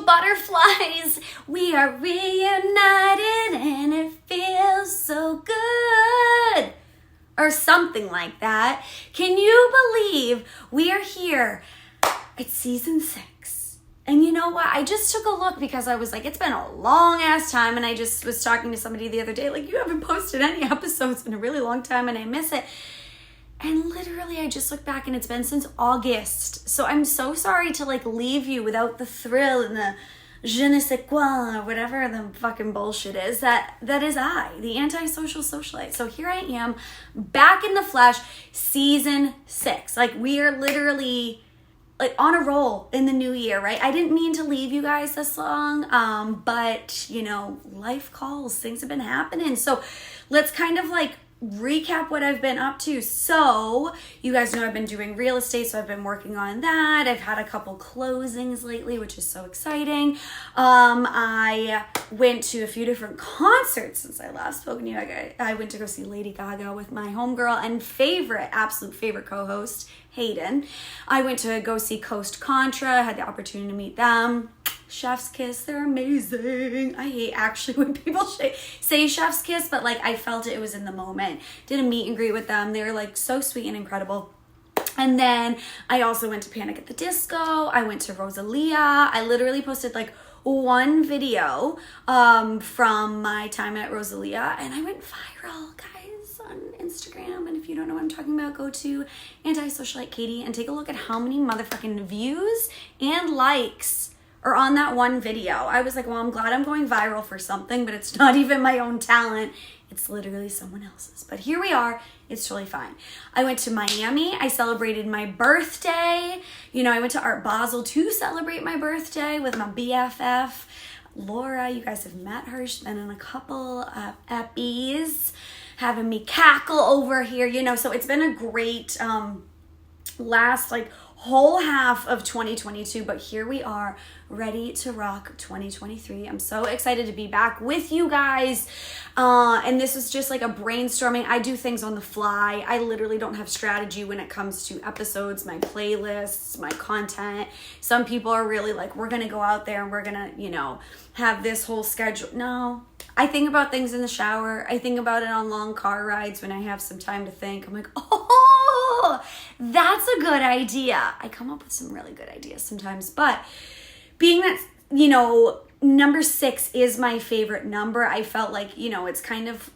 butterflies. We are reunited and it feels so good. Or something like that. Can you believe we are here at season 6? And you know what? I just took a look because I was like, it's been a long ass time. And I just was talking to somebody the other day, like, you haven't posted any episodes in a really long time and I miss it. And literally, I just looked back and it's been since August. So I'm so sorry to like leave you without the thrill and the je ne sais quoi, or whatever the fucking bullshit is. That is I, the Antisocial Socialite. So here I am, back in the flesh, season 6. Like we are literally like on a roll in the new year, right? I didn't mean to leave you guys this long, but you know, life calls, things have been happening. So let's kind of like recap what I've been up to. So you guys know I've been doing real estate, so I've been working on that. I've had a couple closings lately, which is so exciting. I went to a few different concerts since I last spoke to you. I went to go see Lady Gaga with my homegirl and absolute favorite co-host, Hayden. I went to go see Coast Contra, had the opportunity to meet them. Chef's kiss, they're amazing. I hate actually when people say chef's kiss, but like I felt it was in the moment. Did a meet and greet with them. They were like so sweet and incredible. And then I also went to Panic at the Disco. I went to Rosalia. I literally posted like one video from my time at Rosalia and I went viral, guys, on Instagram. And if you don't know what I'm talking about, go to Antisocialite-Katie and take a look at how many motherfucking views and likes or on that one video. I was like, well, I'm glad I'm going viral for something, but it's not even my own talent. It's literally someone else's. But here we are. It's totally fine. I went to Miami. I celebrated my birthday. You know, I went to Art Basel to celebrate my birthday with my BFF, Laura. You guys have met her. She's been in a couple eppies, having me cackle over here, you know. So it's been a great last like whole half of 2022, but here we are ready to rock 2023. I'm so excited to be back with you guys. And this is just like a brainstorming. I do things on the fly. I literally don't have strategy when it comes to episodes, my playlists, my content. Some people are really like, we're going to go out there and we're going to, you know, have this whole schedule. No, I think about things in the shower. I think about it on long car rides when I have some time to think. I'm like, oh, that's a good idea. I come up with some really good ideas sometimes, but being that, you know, number 6 is my favorite number, I felt like, you know, it's kind of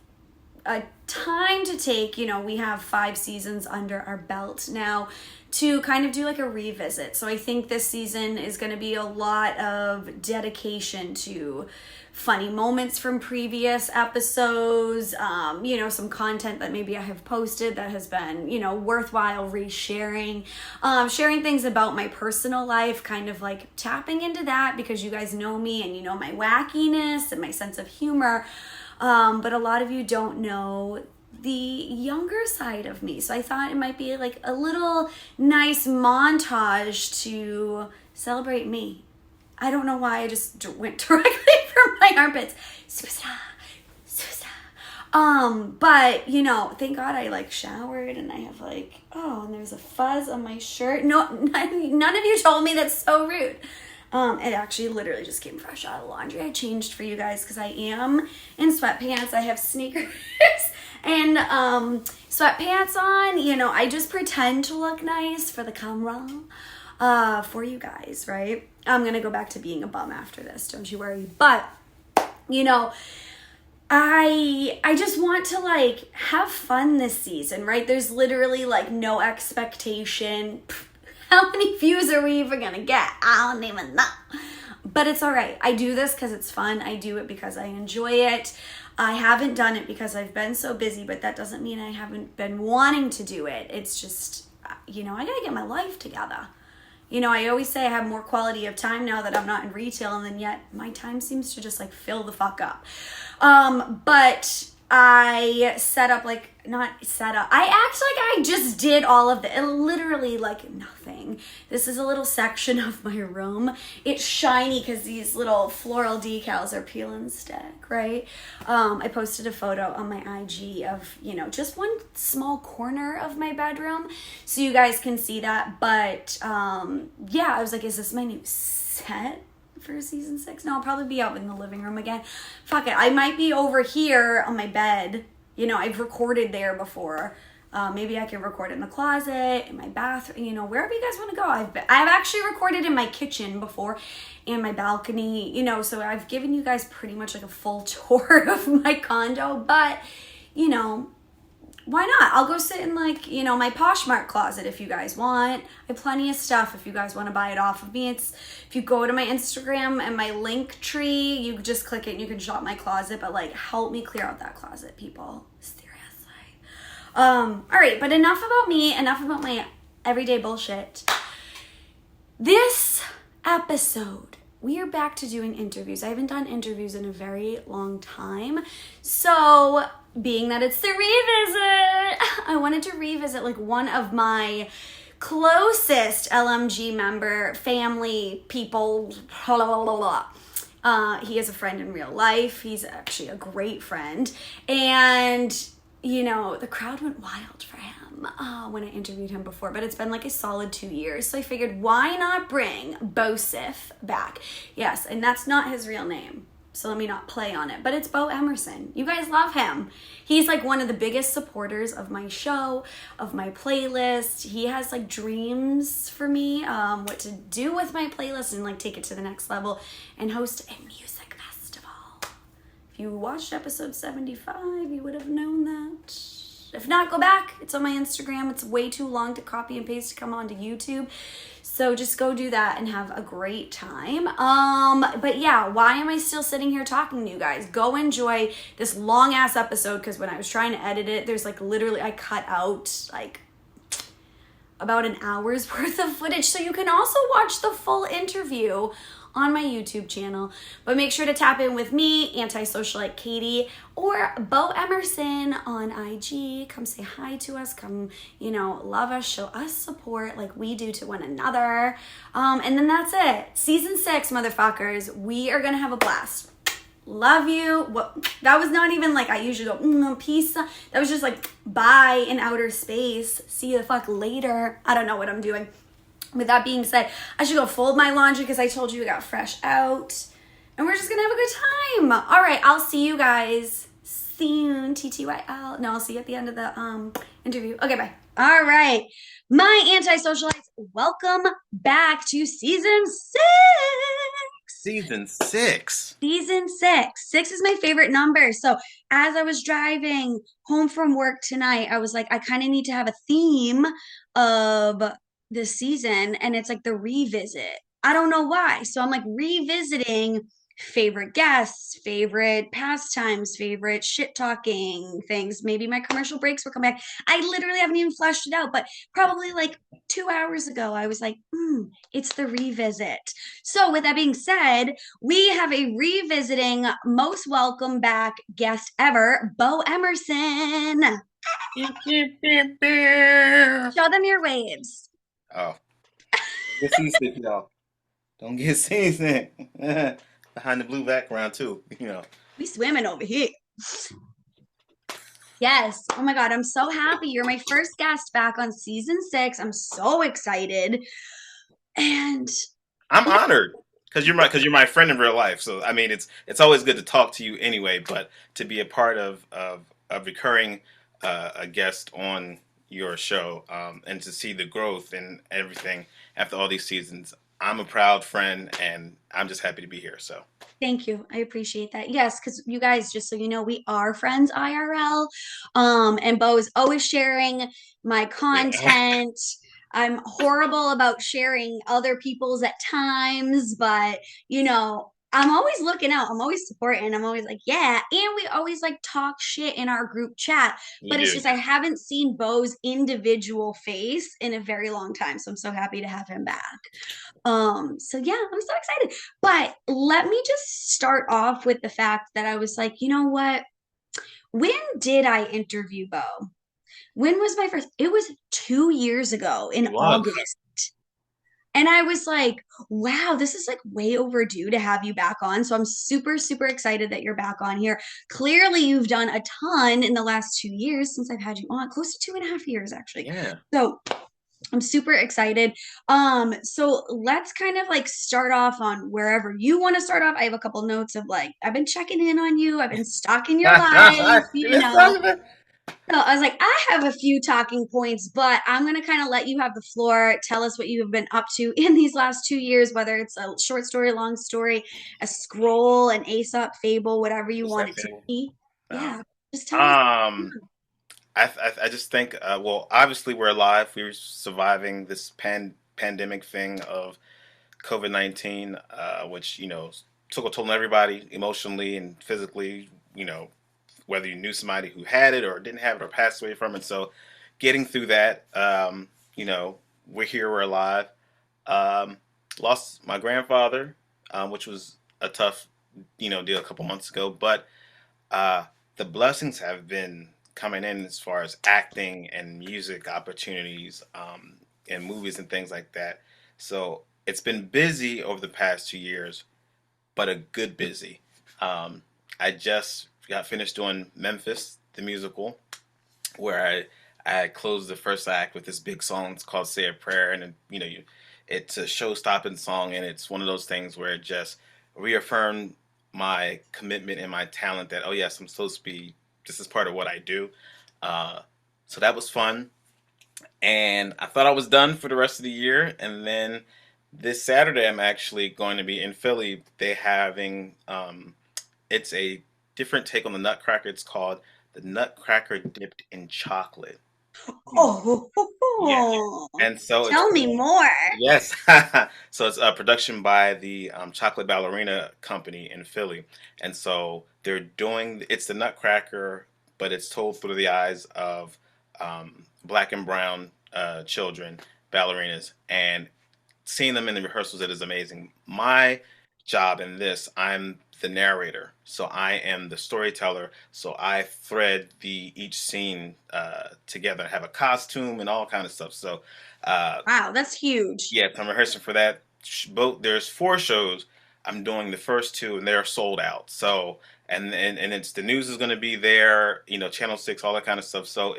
a time to take, you know, we have 5 seasons under our belt now to kind of do like a revisit. So I think this season is going to be a lot of dedication to funny moments from previous episodes, you know, some content that maybe I have posted that has been, you know, worthwhile resharing, sharing things about my personal life, kind of like tapping into that because you guys know me and you know my wackiness and my sense of humor, but a lot of you don't know the younger side of me. So I thought it might be like a little nice montage to celebrate me. I don't know why I just went directly from my armpits. Susa, Susa. But you know, thank God I like showered and I have like, oh, and there's a fuzz on my shirt. No, none of you told me. That's so rude. It actually literally just came fresh out of laundry. I changed for you guys because I am in sweatpants. I have sneakers and sweatpants on. You know, I just pretend to look nice for the camera. For you guys, right? I'm gonna go back to being a bum after this, don't you worry. But you know, I just want to like have fun this season, right? There's literally like no expectation. How many views are we even gonna get? I don't even know. But it's all right. I do this because it's fun. I do it because I enjoy it. I haven't done it because I've been so busy, but that doesn't mean I haven't been wanting to do it. It's just, you know, I gotta get my life together. You know, I always say I have more quality of time now that I'm not in retail, and then yet my time seems to just like fill the fuck up. But I set up like, not set up, I act like I just did all of it, literally like nothing. This is a little section of my room. It's shiny because these little floral decals are peel and stick, right? I posted a photo on my IG of, you know, just one small corner of my bedroom so you guys can see that. But yeah, I was like, is this my new set for season 6? No, I'll probably be out in the living room again. Fuck it. I might be over here on my bed. You know, I've recorded there before. Maybe I can record in the closet, in my bathroom, you know, wherever you guys want to go. I've actually recorded in my kitchen before and my balcony, you know, so I've given you guys pretty much like a full tour of my condo, but, you know, why not? I'll go sit in like, you know, my Poshmark closet if you guys want. I have plenty of stuff if you guys want to buy it off of me. It's, if you go to my Instagram and my link tree, you just click it and you can shop my closet, but like help me clear out that closet, people. Seriously. All right, but enough about me, enough about my everyday bullshit. This episode, we are back to doing interviews. I haven't done interviews in a very long time. So, being that it's the revisit, I wanted to revisit like one of my closest LMG member, family, people, blah, blah, blah, blah. He is a friend in real life. He's actually a great friend. And, you know, the crowd went wild for him when I interviewed him before, but it's been like a solid 2 years. So I figured, why not bring Beaux back? Yes, and that's not his real name, so let me not play on it, but it's Beaux Emerson. You guys love him. He's like one of the biggest supporters of my show, of my playlist. He has like dreams for me, what to do with my playlist and like take it to the next level and host a music festival. If you watched episode 75, you would have known that. If not, go back. It's on my Instagram. It's way too long to copy and paste to come onto YouTube. So just go do that and have a great time. But yeah, why am I still sitting here talking to you guys? Go enjoy this long ass episode, because when I was trying to edit it, there's like literally, I cut out like about an hour's worth of footage. So you can also watch the full interview on my YouTube channel, but make sure to tap in with me, Antisocialite Katie, or Beaux Emerson on IG. Come say hi to us, come, you know, love us, show us support like we do to one another. And then that's it. Season 6, motherfuckers. We are gonna have a blast. Love you. What? That was not even like I usually go, peace. That was just like, bye in outer space. See you the fuck later. I don't know what I'm doing. With that being said, I should go fold my laundry because I told you it got fresh out. And we're just going to have a good time. All right, I'll see you guys soon. TTYL. No, I'll see you at the end of the interview. Okay, bye. All right. My anti-socialites, welcome back to season 6. Season 6. Season 6. 6 is my favorite number. So as I was driving home from work tonight, I was like, I kind of need to have a theme of this season, and it's like the revisit. I don't know why. So I'm like revisiting favorite guests, favorite pastimes, favorite shit talking things. Maybe my commercial breaks will come back. I literally haven't even fleshed it out, but probably like 2 hours ago, I was like, it's the revisit. So with that being said, we have a revisiting most welcome back guest ever, Beaux Emerson. Show them your waves. Oh, get seasick, y'all. Don't get seasick. Behind the blue background, too. You know. We swimming over here. Yes. Oh my God. I'm so happy. You're my first guest back on season 6. I'm so excited. And I'm honored because you're my friend in real life. So I mean, it's always good to talk to you anyway. But to be a part of recurring a guest on your show, and to see the growth and everything after all these seasons, I'm a proud friend and I'm just happy to be here. So thank you. I appreciate that. Yes, because you guys, just so you know, we are friends IRL. And Beaux is always sharing my content. I'm horrible about sharing other people's at times, but you know, I'm always looking out. I'm always supporting. I'm always like, yeah. And we always like talk shit in our group chat. But it's just I haven't seen Beau's individual face in a very long time. So I'm so happy to have him back. So yeah, I'm so excited. But let me just start off with the fact that I was like, you know what? When did I interview Beaux? When was my first? It was 2 years ago in August. And I was like, wow, this is like way overdue to have you back on. So I'm super, super excited that you're back on here. Clearly, you've done a ton in the last 2 years since I've had you on, close to 2.5 years, actually. Yeah. So I'm super excited. So let's kind of like start off on wherever you want to start off. I have a couple notes of like, I've been checking in on you. I've been stalking your life, you Let's know. talk about. So I was like, I have a few talking points, but I'm going to kind of let you have the floor. Tell us what you have been up to in these last 2 years, whether it's a short story, long story, a scroll, an Aesop fable, whatever you What's want that it to thing? be. No. Yeah, just tell us. Um, I just think, well, obviously we're alive. We're surviving this pandemic thing of COVID-19, which took a toll on everybody emotionally and physically. Whether you knew somebody who had it or didn't have it or passed away from it. So, getting through that, you know, we're here, we're alive. Um, Lost my grandfather, which was a tough, deal a couple months ago. But uh, the blessings have been coming in as far as acting and music opportunities, and movies and things like that. So it's been busy over the past 2 years, but a good busy. Um, I just got finished doing Memphis, the musical, where I closed the first act with this big song. It's called "Say a Prayer," and it's a show-stopping song, and it's one of those things where it just reaffirmed my commitment and my talent. That, oh yes, I'm supposed to be. This is part of what I do. Uh, so that was fun, and I thought I was done for the rest of the year, and then this Saturday I'm actually going to be in Philly. They having it's a different take on the Nutcracker. It's called the Nutcracker Dipped in Chocolate. Yeah. Oh, And so it's tell me more. yes. So it's a production by the Chocolate Ballerina Company in Philly, and so they're doing it's the Nutcracker, but it's told through the eyes of black and brown children ballerinas, and seeing them in the rehearsals, it is amazing. My job in this, I'm the narrator, so I am the storyteller. So I thread the each scene together. I have a costume and all kind of stuff. So uh, Wow, that's huge. yeah, I'm rehearsing for that. Both there's four shows. I'm doing the first two, and they're sold out. So and it's the news is going to be there. Channel 6, all that kind of stuff. So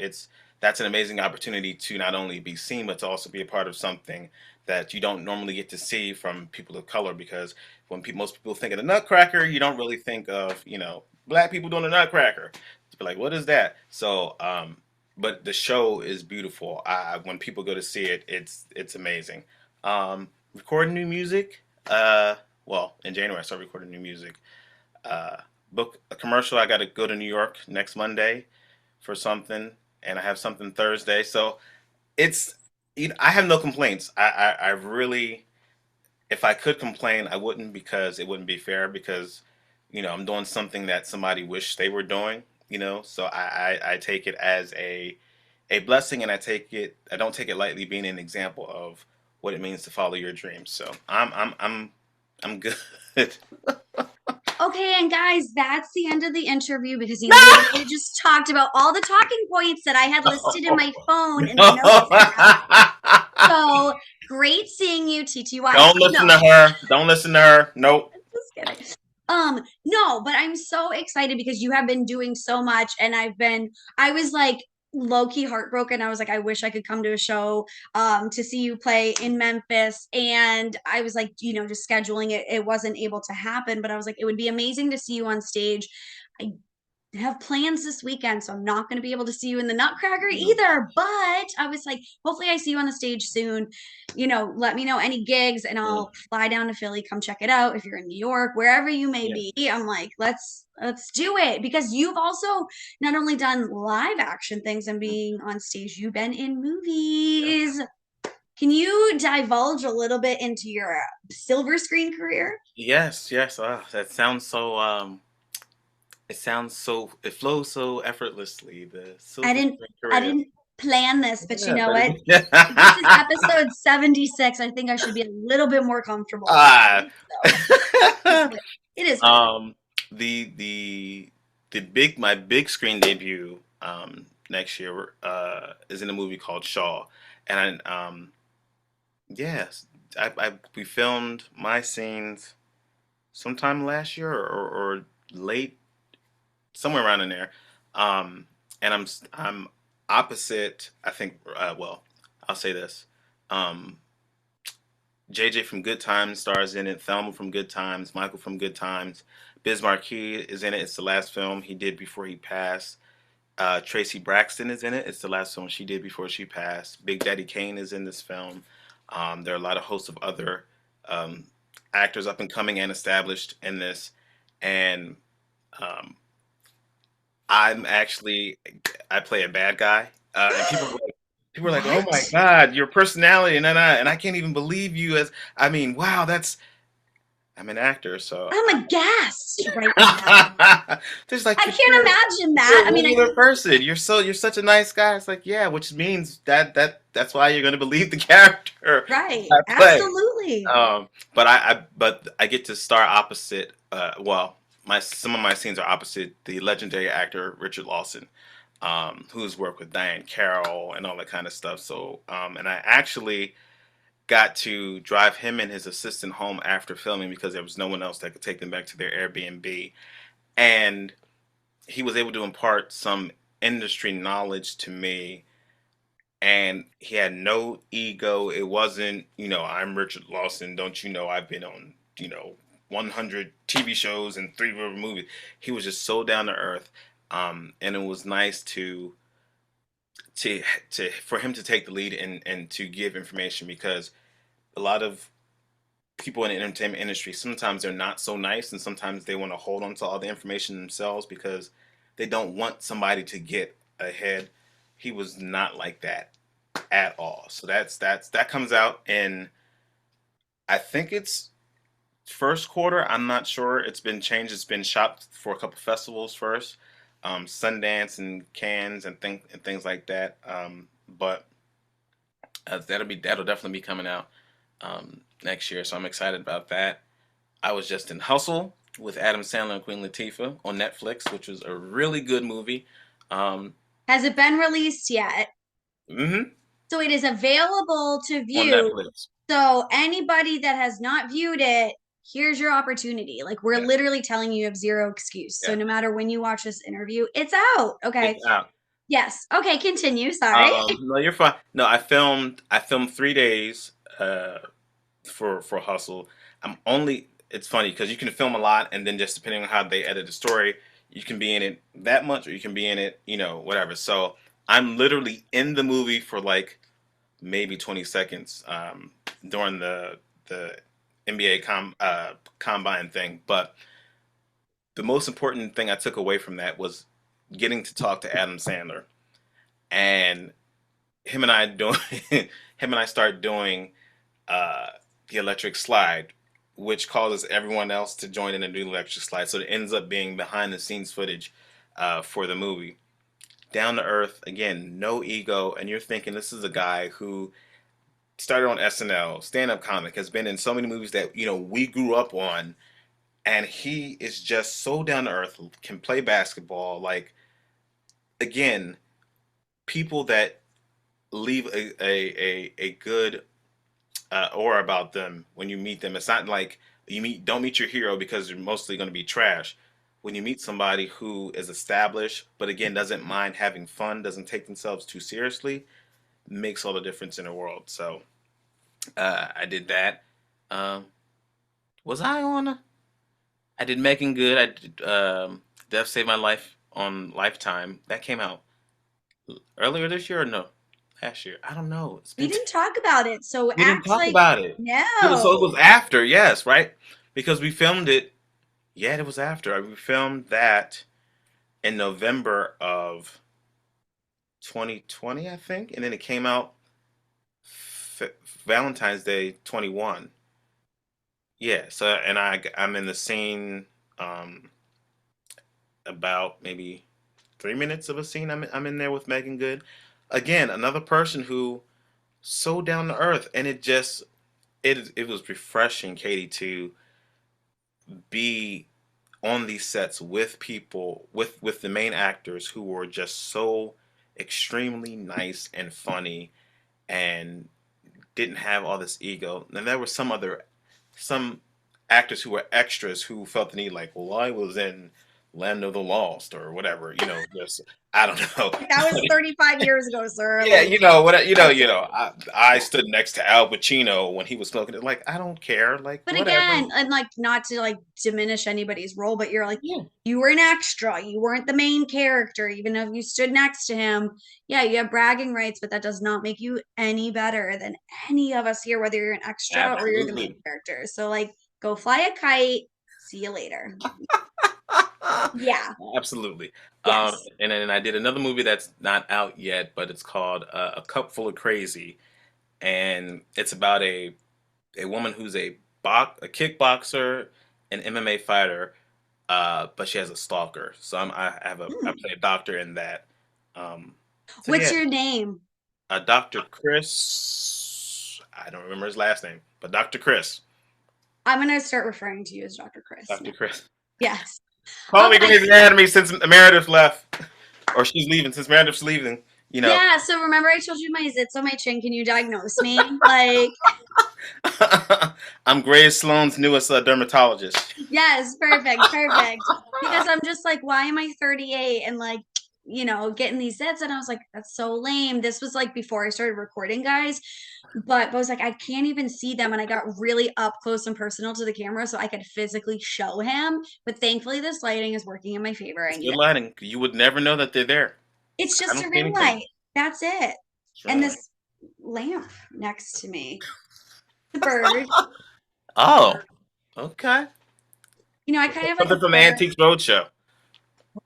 that's an amazing opportunity to not only be seen, but to also be a part of something that you don't normally get to see from people of color. Because when most people think of the Nutcracker, you don't really think of black people doing the Nutcracker. It's like, what is that? So but the show is beautiful. When people go to see it, it's amazing. Recording new music. Well, in January I start recording new music. Uh, Book a commercial. I got to go to New York next Monday for something, and I have something Thursday. So it's I have no complaints. I really, if I could complain, I wouldn't, because it wouldn't be fair, because I'm doing something that somebody wished they were doing. So I take it as a blessing, and I don't take it lightly, being an example of what it means to follow your dreams. So I'm good. Okay, and guys, that's the end of the interview because he literally just talked about all the talking points that I had listed in my phone in the notes app. So great seeing you, TTY. Don't listen No, to her. Don't listen to her. Nope. just kidding. No, but I'm so excited because you have been doing so much, and I was like low key heartbroken. I was like, I wish I could come to a show to see you play in Memphis. And I was like, just scheduling it, it wasn't able to happen, but I was like, it would be amazing to see you on stage. I have plans this weekend, so I'm not going to be able to see you in the Nutcracker either. But I was like, hopefully, I see you on the stage soon. Let me know any gigs, and I'll fly down to Philly, come check it out. If you're in New York, wherever you may Yeah. be, I'm like, let's do it, because you've also not only done live action things and being on stage, you've been in movies. Can you divulge a little bit into your silver screen career? Yes, yes. That sounds so. It flows so effortlessly. The I silver didn't screen I career. didn't plan this, but you Yeah, know but what? This is episode 76. I think I should be a little bit more comfortable ah. talking. So it's good. It is good. um, my big screen debut next year is in a movie called Shaw, and yes, we filmed my scenes sometime last year, or late, somewhere around in there. Um, and I'm opposite. I think. Well, I'll say this. Um, JJ from Good Times stars in it. Thelma from Good Times. Michael from Good Times. Biz Marquis is in it. It's the last film he did before he passed. Tracy Braxton is in it. It's the last film she did before she passed. Big Daddy Kane is in this film. There are a lot of hosts of other um, actors up and coming and established in this. And um, I'm actually, I play a bad guy. And people are like, "Oh my What? God, your personality," and I can't even believe you as. I mean, wow, that's. I'm an actor, so I'm aghast right now. there's like I can't imagine you're that. a I mean, regular person. You're such a nice guy. It's like, yeah, which means that's why you're gonna believe the character right. I play. Absolutely. But I get to star opposite. Well, my some of my scenes are opposite the legendary actor Richard Lawson, who's worked with Diane Carroll and all that kind of stuff. So, and I actually got to drive him and his assistant home after filming because there was no one else that could take them back to their Airbnb, and he was able to impart some industry knowledge to me, and he had no ego. It wasn't, I'm Richard Lawson, don't you know I've been on, 100 TV shows and 3 river movies. He was just so down to earth. And it was nice to for him to take the lead and to give information, because a lot of people in the entertainment industry, sometimes they're not so nice, and sometimes they want to hold on to all the information themselves because they don't want somebody to get ahead. He was not like that at all. So that comes out in, I think it's first quarter. I'm not sure. It's been changed. It's been shot for a couple festivals first, Sundance and Cannes and things like that. But that'll definitely be coming out next year. So I'm excited about that. I was just in Hustle with Adam Sandler and Queen Latifah on Netflix, which was a really good movie. Um, Has it been released yet? hmm So it is available to on view. Netflix. So anybody that has not viewed it, here's your opportunity. Like we're Yeah, literally telling you have zero excuse. So yeah, no matter when you watch this interview, it's out. Okay. it's out. Yes. Okay, continue. Sorry. No, you're fine. No, I filmed 3 days uh, for Hustle. I'm only. It's funny because you can film a lot, and then just depending on how they edit the story, you can be in it that much, or you can be in it, whatever. So I'm literally in the movie for like maybe 20 seconds during the NBA combine thing. But the most important thing I took away from that was getting to talk to Adam Sandler, and him and I doing him and I start doing uh, the electric slide, which causes everyone else to join in and do the electric slide. So it ends up being behind the scenes footage for the movie. Down to earth, again, no ego, and you're thinking this is a guy who started on SNL, stand up comic, has been in so many movies that we grew up on, and he is just so down to earth, can play basketball. Like, again, people that leave a good aura about them when you meet them. It's not like don't meet your hero because you're mostly going to be trash. When you meet somebody who is established, but again doesn't mind having fun, doesn't take themselves too seriously, makes all the difference in the world. So I did that. Um, was I on? I did Megan Good. I did Death Saved My Life on Lifetime. That came out earlier this year or no? Last year. I don't know. It's We been didn't talk about it. So We didn't act talk like about it. So it no. was after, yes, right? Because we filmed it. Yeah, it was after. We filmed that in November of 2020, I think, and then it came out f Valentine's Day 21. Yeah. So and I'm in the scene, um, about maybe 3 minutes of a scene. I'm in there with Megan Good. Again, another person who so down to earth, and it was refreshing, Katie, to be on these sets with people with the main actors who were just so extremely nice and funny and didn't have all this ego. And there were some actors who were extras who felt the need like, well, I was in Land of the Lost or whatever. Just I don't know. That was 35 years ago, sir. Yeah, Like, what that's, I stood next to Al Pacino when he was smoking it. Like, I don't care. Like, but whatever. again, and like not to like diminish anybody's role, but you're like, Yeah, you were an extra. You weren't the main character, even if you stood next to him. Yeah, you have bragging rights, but that does not make you any better than any of us here, whether you're an extra or you're the main absolutely. character. So like, go fly a kite. See you later. Yeah. Absolutely. Yes. And then I did another movie that's not out yet, but it's called A Cup Full of Crazy, and it's about a woman who's a kickboxer, an MMA fighter, but she has a stalker. So I Hmm. play a doctor in that. Um, so What's yeah, your name? Dr. Chris. I don't remember his last name, but Dr. Chris. I'm gonna start referring to you as Dr. Chris Dr. now. Chris. Yes. Call me Okay. Grey's Anatomy since Meredith left, or she's leaving since Meredith's leaving. You know. Yeah, so remember I told you my zits on my chin. Can you diagnose me? Like, I'm Grace Sloan's newest dermatologist. yes, perfect, perfect. Because I'm just like, why am I 38 and like, getting these zits? And I was like, that's so lame. This was like before I started recording, guys. But I was like, I can't even see them. And I got really up close and personal to the camera so I could physically show him. But thankfully, this lighting is working in my favor. I It's need good it. lighting. You would never know that they're there. It's I just don't a see ring anything. light. That's it. It's And really. this lamp next to me, the bird. Oh, okay. I kind of like Something a from the bird, Antiques Roadshow.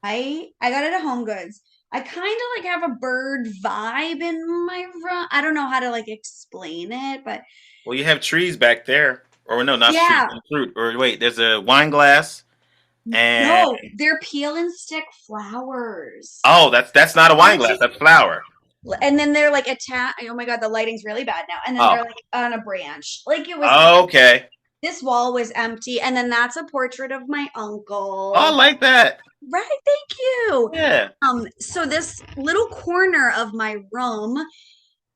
right? I got it at Home Goods. I kind of like have a bird vibe in my room. I don't know how to like explain it, but Well, you have trees back there, or no, not trees, yeah. fruit. Or wait, there's a wine glass, and No, they're peel and stick flowers. oh, that's not a wine glass. Auntie, That's flower. and then they're like attached. Oh my God, the lighting's really bad now. And then Oh, they're like on a branch. Like it was, okay. this wall was empty. And then that's a portrait of my Oh, I uncle. like that. Right, thank you. Yeah. So this little corner of my room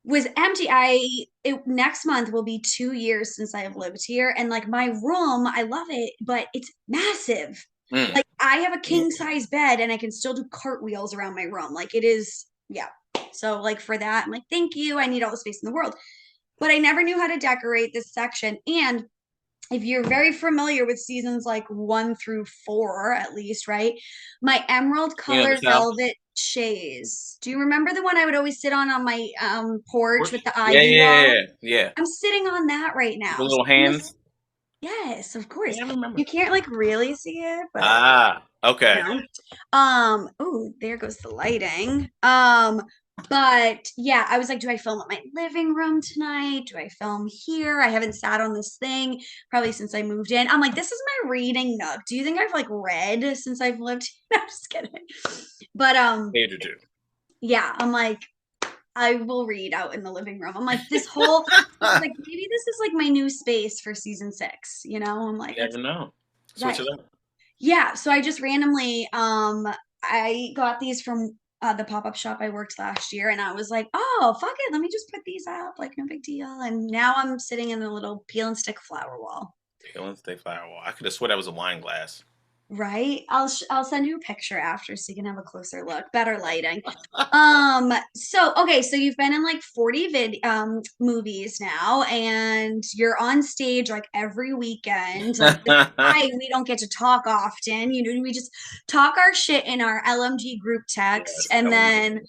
was empty. Next month will be 2 years since I have lived here, and like my room, I love it, but it's massive. Mm. Like I have a king size bed, and I can still do cartwheels around my room. Like it is, yeah. So like for that, I'm like, thank you. I need all the space in the world, but I never knew how to decorate this section. And if you're very familiar with seasons like 1 through 4, at least, right? My emerald Queen of the color South. velvet chaise. Do you remember the one I would always sit on my porch with the Yeah, ivy yeah, wall? yeah, yeah. I'm sitting on that right The now. So little I'm just, hands. yes, of course. Yeah, I remember. You can't like really see it, but Ah, you okay. know. Oh, there goes the lighting. But yeah, I was like, do I film at my living room tonight? Do I film here? I haven't sat on this thing probably since I moved in. I'm like, this is my reading nook. Do you think I've like read since I've lived here? I'm just kidding. But Page or two. yeah, I'm like, I will read out in the living room. I'm like, this whole I was like, maybe this is like my new space for season 6, I'm like, You never know. Switch right. it up. Yeah, so I just randomly I got these from the pop-up shop I worked last year, and I was like, "Oh, fuck it, let me just put these up, like no big deal." And now I'm sitting in a little peel and stick flower wall. Peel and stay firewall. I could have swore that was a wine glass. Right? I'll send you a picture after so you can have a closer look. Better lighting. So okay, so you've been in like 40 movies now, and you're on stage like every weekend. Like this is why we don't get to talk often. We just talk our shit in our LMG group text, Yes, and LMG. then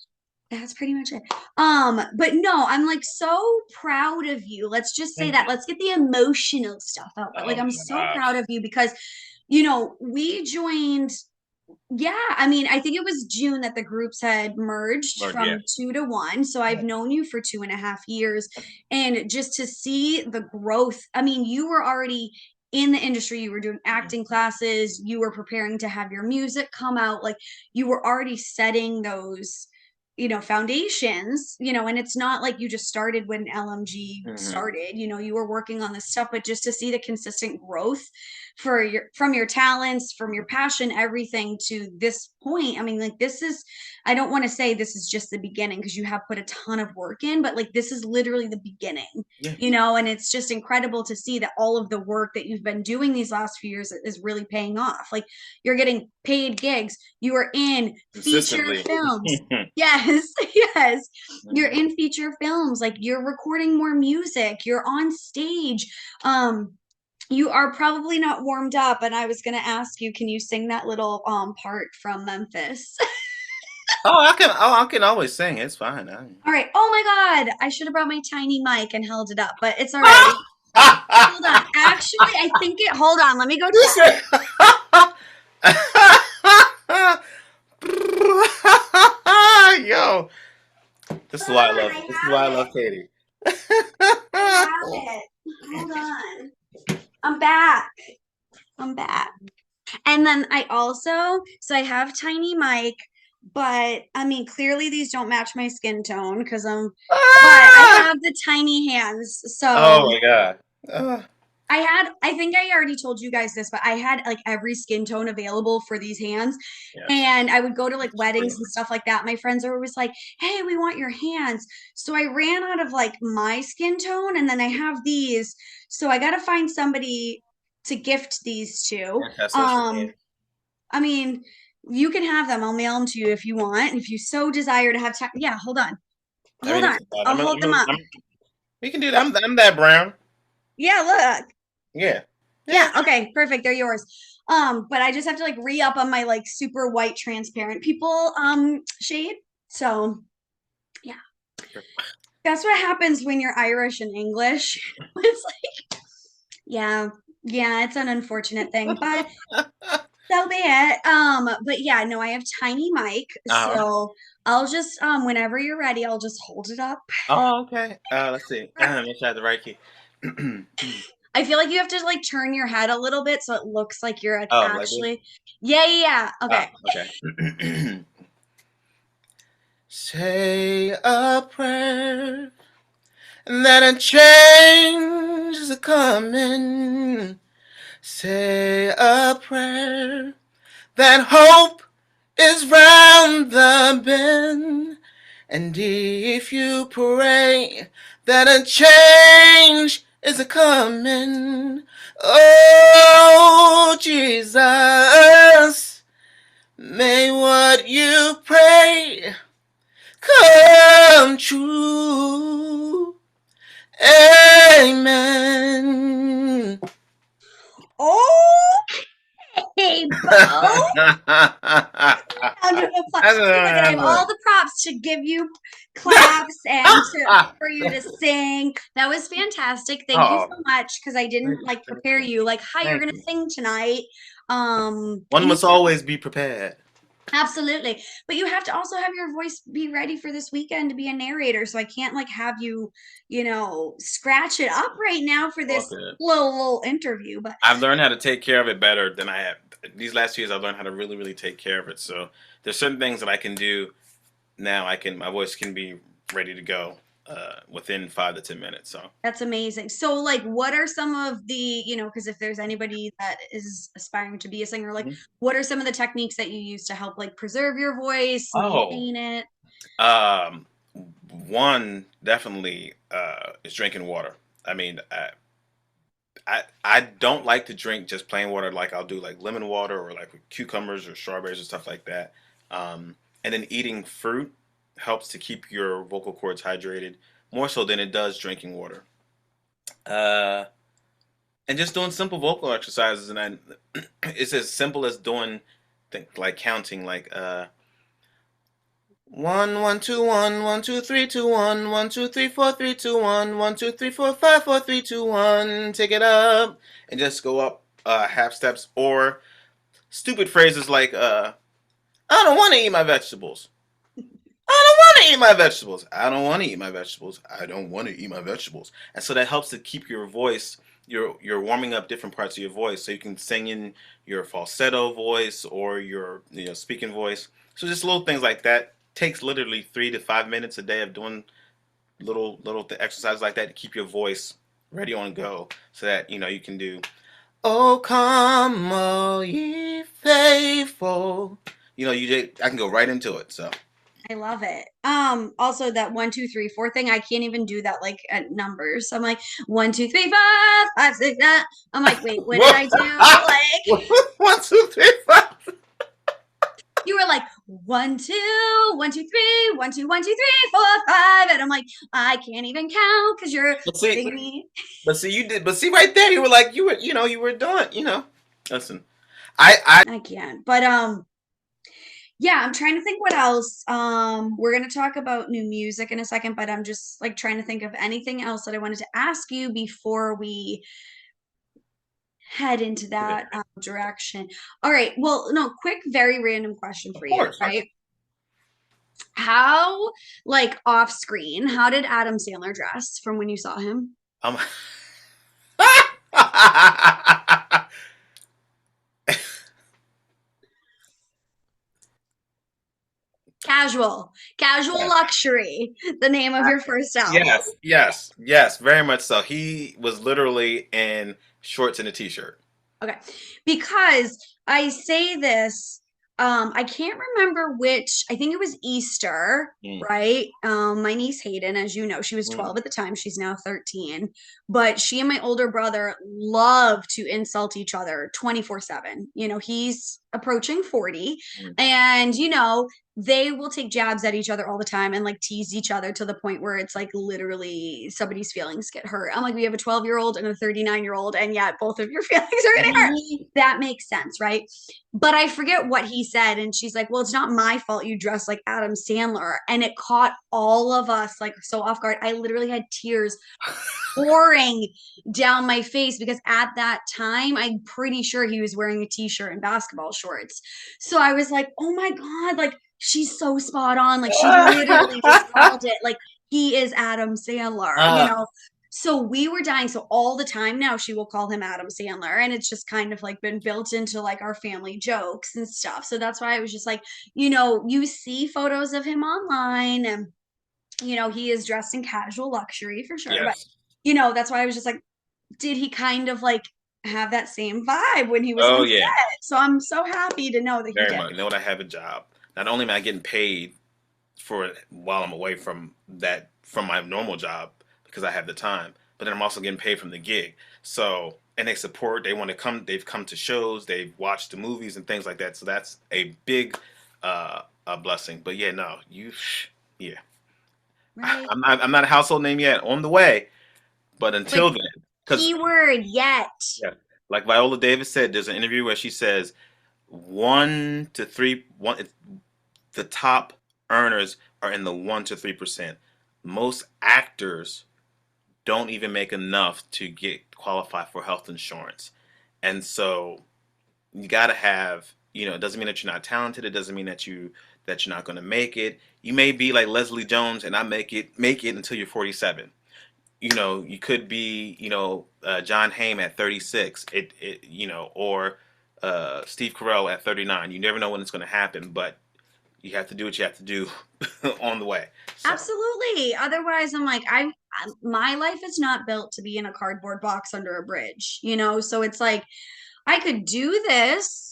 that's pretty much it. But no, I'm like so proud of you. Let's just say Thank that. you. Let's get the emotional stuff out. But like Oh I'm my so proud gosh. of you because we joined, yeah, I mean, I think it was June that the groups had merged Lord, yeah. from 2 to 1. So I've known you for 2.5 years. And just to see the growth, I mean, you were already in the industry, you were doing acting classes, you were preparing to have your music come out, like you were already setting those foundations, and it's not like you just started when LMG Hmm. started, you were working on this stuff, but just to see the consistent growth from your talents, from your passion, everything to this point. I mean, like I don't want to say this is just the beginning because you have put a ton of work in, but like this is literally the beginning, Yeah. and it's just incredible to see that all of the work that you've been doing these last few years is really paying off. Like you're getting paid gigs, you are in feature Consistently. films. Yes, yes. You're Mhm. in feature films, like you're recording more music, you're on stage. You are probably not warmed up, and I was gonna ask you, can you sing that little part from Memphis? Oh, I can. Oh, I can always sing. It's fine. All right. Oh my God, I should have brought my tiny mic and held it up, but it's all right. Hold on. Actually, I think it. Hold on. Let me go You check. said. Yo, this is Hold why I on. love. I This is why I have love it. Katie. I have it. Hold on. I'm back. I'm back. And then so I have tiny mic, but I mean, clearly these don't match my skin tone but I Ah! have the tiny hands. Oh So my god. Ah, I think I already told you guys this, but I had like every skin tone available for these hands. yes. And I would go to like weddings and stuff like that. My friends are always like, hey, we want your hands. So I ran out of like my skin tone, and then I have these. So I got to find somebody to gift these to. Antisocial. Um, I mean, you can have them. I'll mail them to you if you want. If you so desire to have time. Yeah, hold on. I Hold mean, on. it's fine. I'll hold them up. We can do that. I'm that brown. Yeah, look. Yeah. Yeah. Yeah, okay, perfect. They're yours. But I just have to like re-up on my like super white transparent people shade. So yeah. That's what happens when you're Irish and English. It's like, yeah, yeah, it's an unfortunate thing, but so be it. But yeah, no, I have tiny mic, Uh-huh. so I'll just whenever you're ready, I'll just hold it up. Oh, okay. Let's see. Make sure I have the right key. I feel like you have to like turn your head a little bit so it looks like you're Oh, like this? actually. Yeah, yeah, yeah. Okay. Ah, okay. Say a prayer that a change is coming. Say a prayer that hope is round the bend. And if you pray that a change is a coming, oh Jesus, may what you pray come true. Amen. Okay, Bo. Round of applause. See, look, I have all the props to give you claps and for you to sing. That was fantastic. Thank you Oh, so much because I thank didn't you, like thank prepare you, you like how you're thank gonna you. sing tonight. One And you must always be prepared. absolutely, but you have to also have your voice be ready for this weekend to be a narrator. So I can't like have you, scratch it up right now for this Okay. little interview. But I've learned how to take care of it better than I have. These last few years, I've learned how to really, really take care of it. So there's certain things that I can do now. My voice can be ready to go within 5 to 10 minutes. So. that's amazing. So, like, what are some of because if there's anybody that is aspiring to be a singer, like, Mhm. what are some of the techniques that you use to help, like, preserve your voice, Oh, maintain it? um, one definitely is drinking water. I mean, I don't like to drink just plain water. Like I'll do like lemon water or like with cucumbers or strawberries or stuff like that. And then eating fruit helps to keep your vocal cords hydrated more so than it does drinking water. Uh, and just doing simple vocal exercises, and then it's as simple as doing like counting, like 1 1 2 1 1 2 3 2 1 1 2 3 4 3 2 1 1 2 3 4 5 4 3 2 1. Take it up and just go up half steps, or stupid phrases like I don't want to eat my vegetables. I don't want to eat my vegetables. I don't want to eat my vegetables. I don't want to eat my vegetables. And so that helps to keep your voice. You're warming up different parts of your voice, so you can sing in your falsetto voice or your speaking voice. So just little things like that takes literally 3 to 5 minutes a day of doing little exercises like that to keep your voice ready on go, so that you can do. Oh, come, all ye faithful. I can go right into it. So I love it. Also that 1, 2, 3, 4 thing, I can't even do that like at numbers. I'm like 1, 2, 3, 4, 5, 6, 7. I'm like, wait, what did what? I do? Like 1, 2, 3, 4. you were like 1, 2, 1, 2, 3, 1, 2, 1, 2, 3, 4, 5, and I'm like, I can't even count because you're But see, giving me. but see, you did. But see, right there, you were like, you were doing. Listen, I I can't. But yeah, I'm trying to think what else. We're gonna talk about new music in a second, but I'm just like trying to think of anything else that I wanted to ask you before we head into that direction. All right. Well, no, quick, very random question of for you, course. right? How, like off screen, how did Adam Sandler dress from when you saw him? Um, Casual, Casual yes, Luxury, the name of your first album. yes, yes, yes, very much so. He was literally in shorts and a t-shirt. Okay. Because I say this, I can't remember which, I think it was Easter, Mm, right? My niece Hayden, as you know, she was mm, 12 at the time, she's now 13, but she and my older brother love to insult each other 24/7. He's approaching 40, mm. and they will take jabs at each other all the time and like tease each other to the point where it's like literally somebody's feelings get hurt. I'm like, we have a 12-year-old and a 39-year-old, and yet both of your feelings are getting hurt. Mhm. That makes sense, right? But I forget what he said, and she's like, well, it's not my fault you dress like Adam Sandler. And it caught all of us like so off guard. I literally had tears pouring down my face because at that time, I'm pretty sure he was wearing a t-shirt and basketball shorts. So I was like, oh my God, like she's so spot on. Like she literally just called it. Like he is Adam Sandler. Uh, So we were dying. So all the time now she will call him Adam Sandler. And it's just kind of like been built into like our family jokes and stuff. So that's why I was just like, you see photos of him online, and he is dressed in casual luxury for sure. But yes. that's why I was just like, did he kind of like have that same vibe when he was Oh on yeah, set? So I'm so happy to know that he very did. much. You know what? I have a job. Not only am I getting paid for it while I'm away from my normal job because I have the time, but then I'm also getting paid from the gig. So, and they support. They want to come. They've come to shows. They've watched the movies and things like that. So that's a big a blessing. But yeah, no, yeah. Right. I'm not a household name yet. On the way, but But until then, because keyword yet. yeah, like Viola Davis said, there's an interview where she says 1 to 3, the top earners are in the 1 to 3%. Most actors don't even make enough to get qualified for health insurance, and so you got to have. It doesn't mean that you're not talented. It doesn't mean that you're not going to make it. You may be like Leslie Jones and not make it until you're 47. You could be, John Hamm at 36. Or Steve Carell at 39. You never know when it's going to happen, but you have to do what you have to do on the way. So, Absolutely. Otherwise, I'm like, my life is not built to be in a cardboard box under a bridge. So it's like I could do this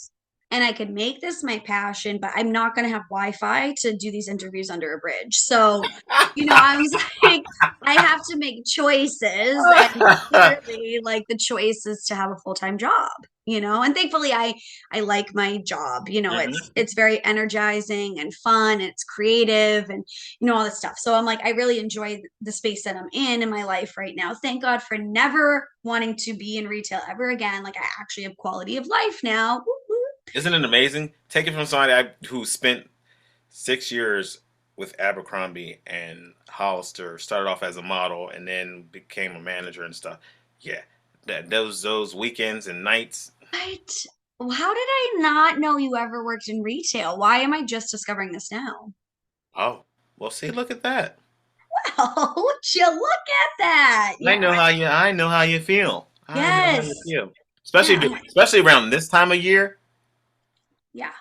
and I could make this my passion, but I'm not going to have Wi-Fi to do these interviews under a bridge. So, I was like, I have to make choices, and clearly, like the choice is to have a full-time job. And thankfully I like my job. It's mhm. it's very energizing and fun, and it's creative, and all this stuff. So I'm like, I really enjoy the space that I'm in my life right now. Thank God for never wanting to be in retail ever again. Like I actually have quality of life now. Woo-hoo. Isn't it amazing? Take it from somebody who spent 6 years with Abercrombie and Hollister, started off as a model, and then became a manager and stuff. Yeah, those weekends and nights. What? Well, how did I not know you ever worked in retail? Why am I just discovering this now? Oh, well, see, look at that. Oh, would you look at that? I Yeah. know how you. I know how you feel. I know how you Yes. feel. Yeah. Especially around this time of year. Yeah.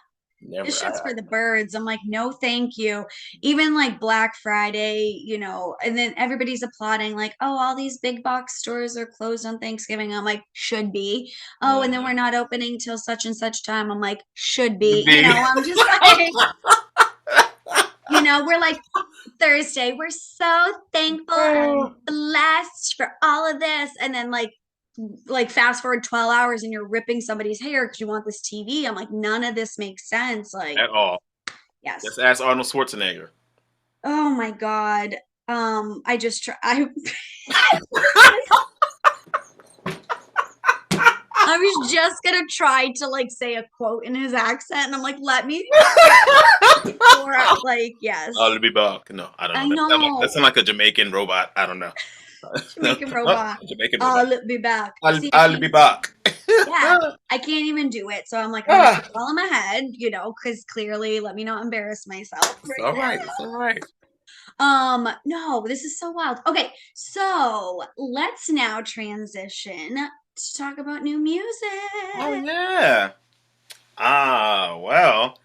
Never. This shit's for the birds. I'm like, no, thank you. Even like Black Friday, and then everybody's applauding, like, oh, all these big box stores are closed on Thanksgiving. I'm like, should be. Oh, and then we're not opening till such and such time. I'm like, should be. I'm just like, we're like, Thursday, we're so thankful and blessed for all of this. And then like fast forward 12 hours and you're ripping somebody's hair because you want this TV. I'm like, none of this makes sense. Like, At all. yes. Just ask Arnold Schwarzenegger. Oh my God. I just try. I was just gonna try to like say a quote in his accent, and I'm like, let me. Or like, yes. I'll be back. No, I don't know. I know. That sounds like a Jamaican robot. I don't know. Jamaican robot. Jamaican robot. I'll be back. I'll be back. Yeah, I can't even do it. So I'm like, I'm gonna call him ahead, because clearly, let me not embarrass myself. It's all right. It's all right. No, this is so wild. Okay, so let's now transition to talk about new music. Oh yeah. Well,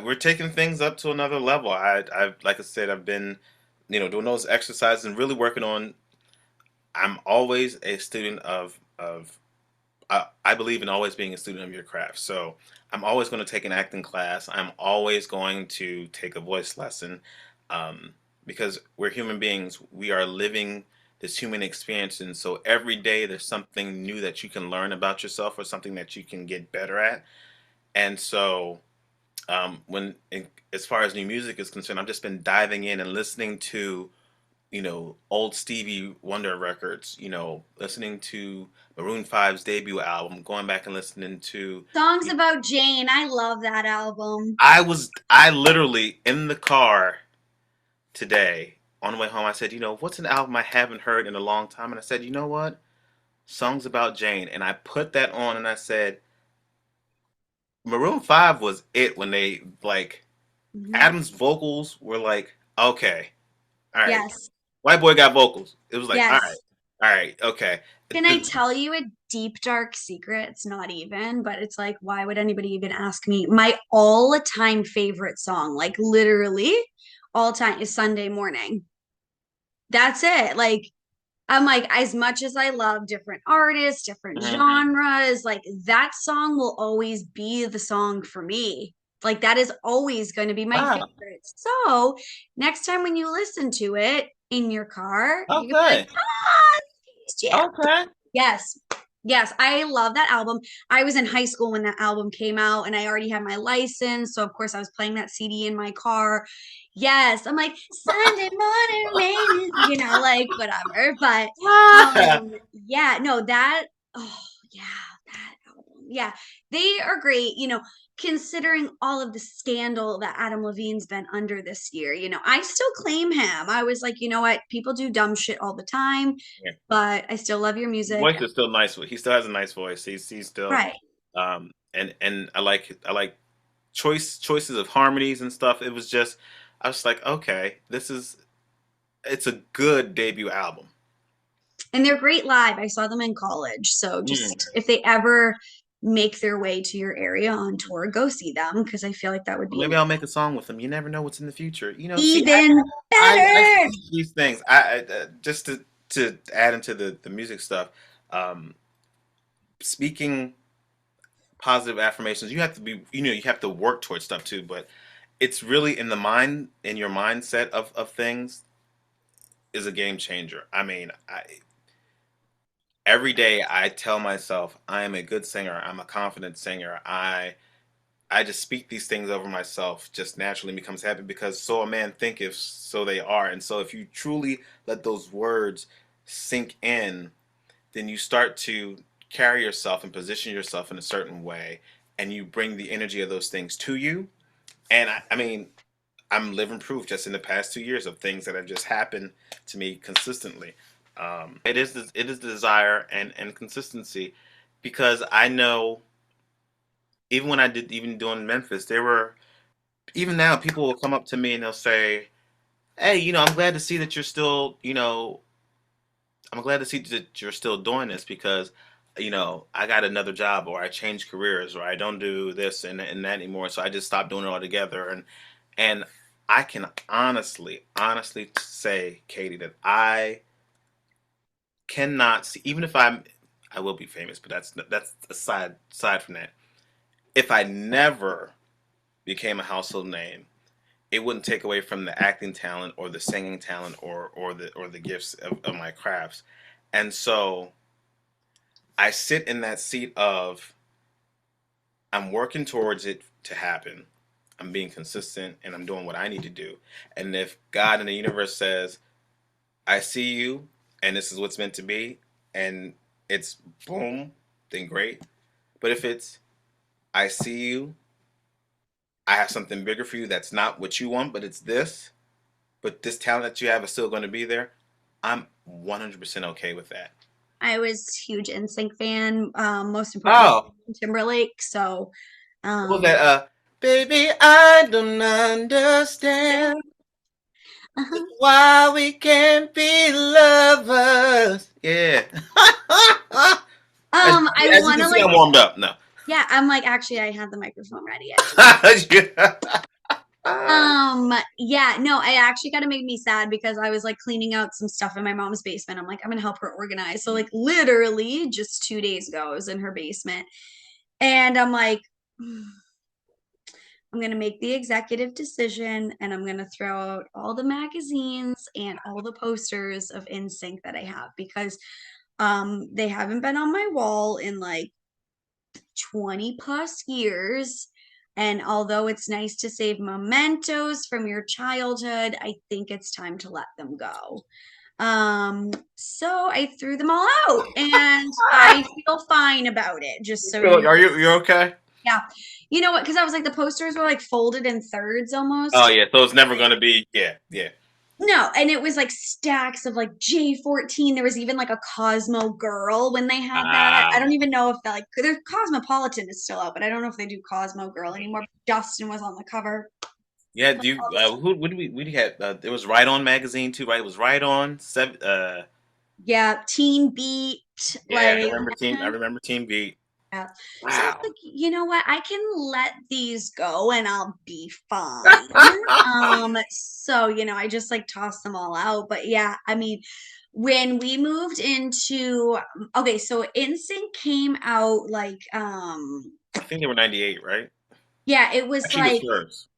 we're taking things up to another level. I like I said, I've been, doing those exercises and really working on. I'm always a student of. I believe in always being a student of your craft. So I'm always going to take an acting class. I'm always going to take a voice lesson, because we're human beings. We are living this human experience, and so every day there's something new that you can learn about yourself or something that you can get better at. And so, as far as new music is concerned, I've just been diving in and listening to, old Stevie Wonder records, listening to Maroon 5's debut album, going back and listening to Songs About Jane. I love that album. I literally in the car today on the way home, I said, what's an album I haven't heard in a long time? And I said, you know what? Songs About Jane. And I put that on and I said, Maroon 5 was it when they, like, Adam's vocals were like, okay, all right. Yes. White boy got vocals. It was like, yes. all right, okay. Can I tell you a deep, dark secret? It's not even, but it's like, why would anybody even ask me? My all-time favorite song, like literally all time, is Sunday Morning. That's it. Like, I'm like, as much as I love different artists, different genres, like that song will always be the song for me. Like that is always going to be my favorite. So next time when you listen to it in your car, you can be like, okay. Yes, I love that album. I was in high school when that album came out and I already had my license. So of course I was playing that CD in my car. Yes, I'm like Sunday morning rain, like whatever. But yeah, no, that album. Yeah, they are great, considering all of the scandal that Adam Levine's been under this year. I still claim him. I was like, you know what? People do dumb shit all the time, but I still love your music. His voice is still nice. He still has a nice voice. He's still right. And I like choices of harmonies and stuff. It was just, I was like, okay, it's a good debut album. And they're great live. I saw them in college. So just if they ever make their way to your area on tour, go see them, because I feel like that would be maybe I'll make a song with them. You never know what's in the future. Even better. I these things. I just to add into the music stuff. Speaking positive affirmations, you have to be, you have to work towards stuff too, but it's really in your mindset of things is a game changer. I mean, every day I tell myself I am a good singer. I'm a confident singer. I just speak these things over myself just naturally becomes happy, because so a man thinketh, so they are. And so if you truly let those words sink in, then you start to carry yourself and position yourself in a certain way, and you bring the energy of those things to you. And I mean, I'm living proof just in the past 2 years of things that have just happened to me consistently. It is the desire and consistency, because I know even when I did, even doing Memphis, even now people will come up to me and they'll say, hey, I'm glad to see that you're still, I'm glad to see that you're still doing this, because I got another job, or I changed careers, or I don't do this and that anymore. So I just stopped doing it altogether. And I can honestly say, Katie, that I cannot see, even if I will be famous, but that's aside from that. If I never became a household name, it wouldn't take away from the acting talent or the singing talent or the gifts of my crafts. And so I sit in that seat of I'm working towards it to happen. I'm being consistent and I'm doing what I need to do. And if God and the universe says, I see you and this is what's meant to be, and it's boom, then great. But if it's I see you, I have something bigger for you that's not what you want, but it's this, but this talent that you have is still going to be there, I'm 100% okay with that. I was a huge NSYNC fan, most importantly Oh, Timberlake. So, what was um, that? Baby, I don't understand uh-huh. why we can't be lovers. Yeah. as, I as you want can to see, like, I'm warmed up. No. yeah, I'm like, actually, I had the microphone ready. I just, yeah, no, I actually got to make me sad because I was like cleaning out some stuff in my mom's basement. I'm like, I'm gonna help her organize. So, like, literally just 2 days ago, I was in her basement, and I'm like, I'm going to make the executive decision and I'm going to throw out all the magazines and all the posters of NSYNC that I have because they haven't been on my wall in like 20 plus years. And although it's nice to save mementos from your childhood, I think it's time to let them go. So I threw them all out and I feel fine about it, just so you know. Are you okay? Yeah. You know what? Because I was like, the posters were like folded in thirds Oh almost. yeah, so it's never gonna be. Yeah, yeah. No, and it was like stacks of like J14. There was even like a Cosmo Girl when they had that. I don't Wow. even know if that like their Cosmopolitan is still out, but I don't know if they do Cosmo Girl anymore. Dustin was on the cover. Yeah. Like Do you? all this stuff. Who? What did we had? It was Right On magazine too, right? It was Right On. Seven. Yeah, Teen Beat, Yeah, I like remember Team. I remember Team Beat. yeah. So I was Wow. like, you know what? I can let these go and I'll be fine. So, I just like tossed them all out. But yeah, I mean, when we moved into okay, so NSYNC came out like I think they were 98, right? yeah, it was Actually, it was like first.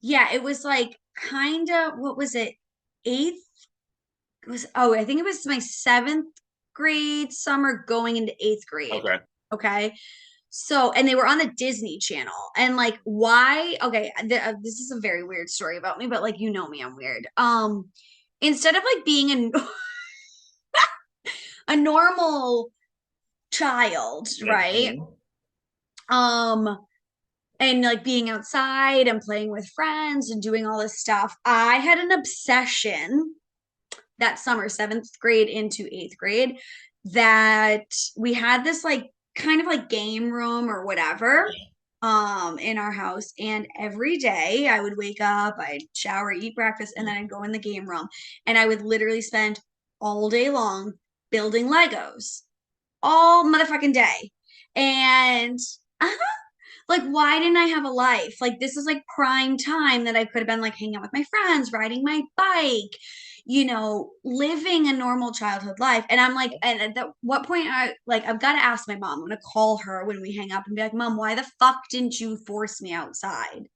yeah, it was like kind of what was it? Eighth it was I think it was my seventh grade summer going into eighth grade. Okay. Okay. So, and they were on the Disney Channel. And like, why? Okay, this is a very weird story about me, but like, you know me, I'm weird. Instead of like being a normal child, right? Mhm. Um, and like being outside and playing with friends and doing all this stuff, I had an obsession that summer, seventh grade into eighth grade, that we had this like kind of like game room or whatever in our house, and every day I would wake up, I'd shower, eat breakfast, and then I'd go in the game room and I would literally spend all day long building Legos all motherfucking day. And like, why didn't I have a life? Like, this is like prime time that I could have been like hanging out with my friends, riding my bike, living a normal childhood life. And I'm like, and at what point I've got to ask my mom. I'm gonna call her when we hang up and be like, Mom, why the fuck didn't you force me outside?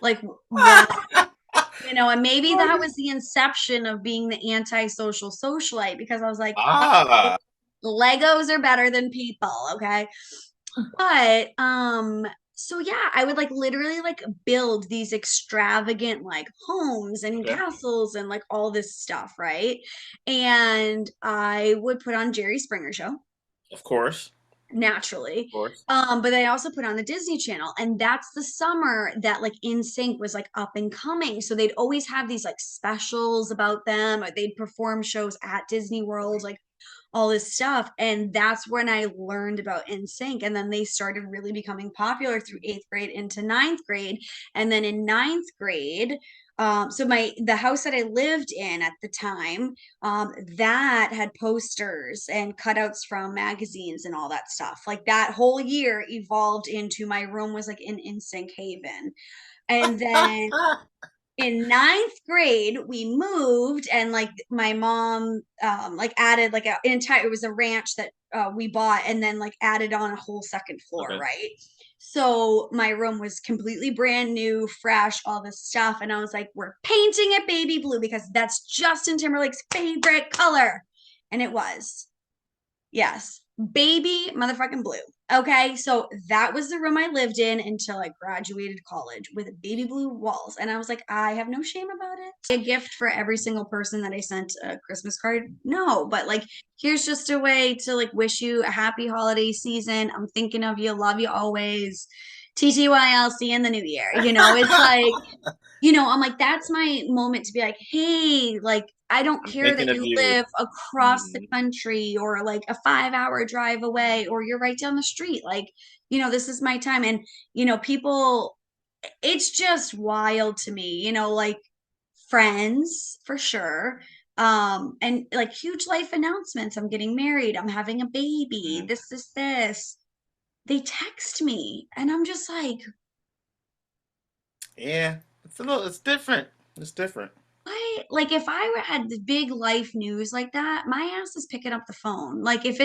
Like, why? And maybe that was the inception of being the antisocial socialite because I was like, fuck you. Ah. Legos are better than people, okay? But so yeah, I would like literally like build these extravagant like homes and Okay. castles and like all this stuff, right? And I would put on Jerry Springer show Of course. naturally. Of course. But I also put on the Disney Channel, and that's the summer that like NSYNC was like up and coming. So they'd always have these like specials about them, or they'd perform shows at Disney World, like all this stuff. And that's when I learned about NSYNC. And then they started really becoming popular through eighth grade into ninth grade. And then in ninth grade, so the house that I lived in at the time, that had posters and cutouts from magazines and all that stuff. Like that whole year evolved into my room was like an NSYNC haven. And then in ninth grade we moved, and like my mom like added like an entire, it was a ranch that we bought, and then like added on a whole second floor, Okay. right? So my room was completely brand new, fresh, all this stuff, and I was like, we're painting it baby blue because that's Justin Timberlake's favorite color. And it was, yes, baby motherfucking blue. Okay, so that was the room I lived in until I graduated college with baby blue walls. And I was like, I have no shame about it. A gift for every single person that I sent a Christmas card? No, but like, here's just a way to like wish you a happy holiday season. I'm thinking of you, love you always. TTYL, see you in the new year. It's like, I'm like, that's my moment to be like, hey, like, I don't I'm care thinking that of you you. live across the Mhm. country or like a 5 hour drive away or you're right down the street. Like, this is my time. And, people, it's just wild to me, like friends for sure. And like huge life announcements. I'm getting married. I'm having a baby. Mhm. This. They text me and I'm just like, Yeah, it's different. It's different. like if had the big life news like that, my ass is picking up the phone. Like if